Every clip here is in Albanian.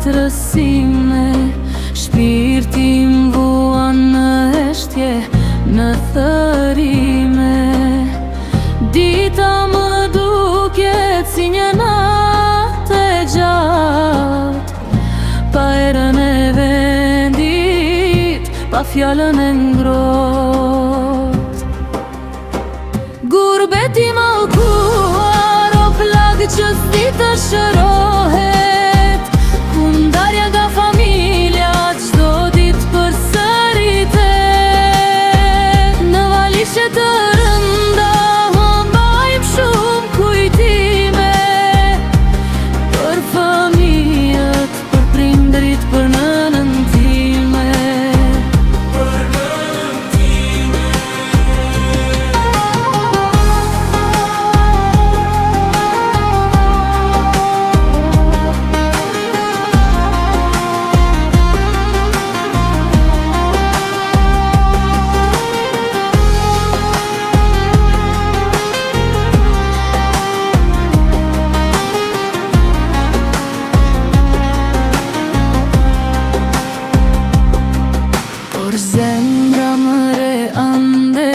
rësime, shpirtim vuan në heshtje, në thërime. Dita më duket si një natë e gjatë, pa erën e vendit, pa fjallën e ngrohtë. Gurbeti mallkuar, o plagë që s'di të shërohet, ku ndarja nga familja çdo ditë përsëritet. Në valishe të rënda mbajmë shumë kujtime, për fëmijët, për prindërit, për nënën time. Por zemra më re ande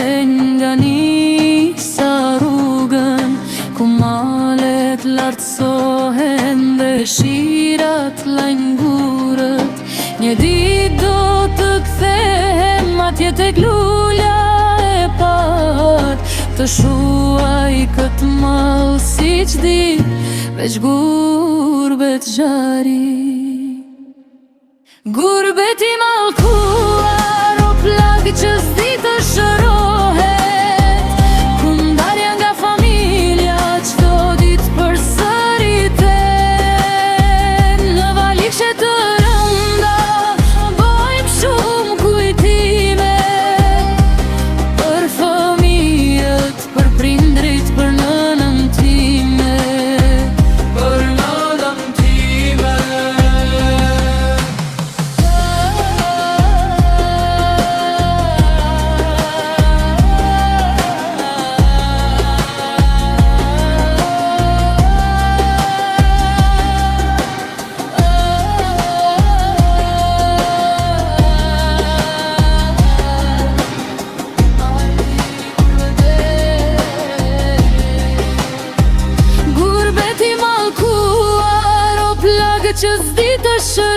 nga nisa rrugën, ku malet lartësohen dhe shirat lajnë gurët. Një ditë do të kthehem atje tek lulja e parë, të shuaj këtë mall siç di, veç gurbet xhari. Gurbeti mallkuar, o plagë që s'di të shërohet, ku ndarja nga familja çdo ditë përsëritet. Në valishe të rënda mbajmë shumë kujtime, për fëmijët, për prindrit, për nënën time. Për nënën time. Gurbeti mallkuar, o plagë që s'di të shërohet,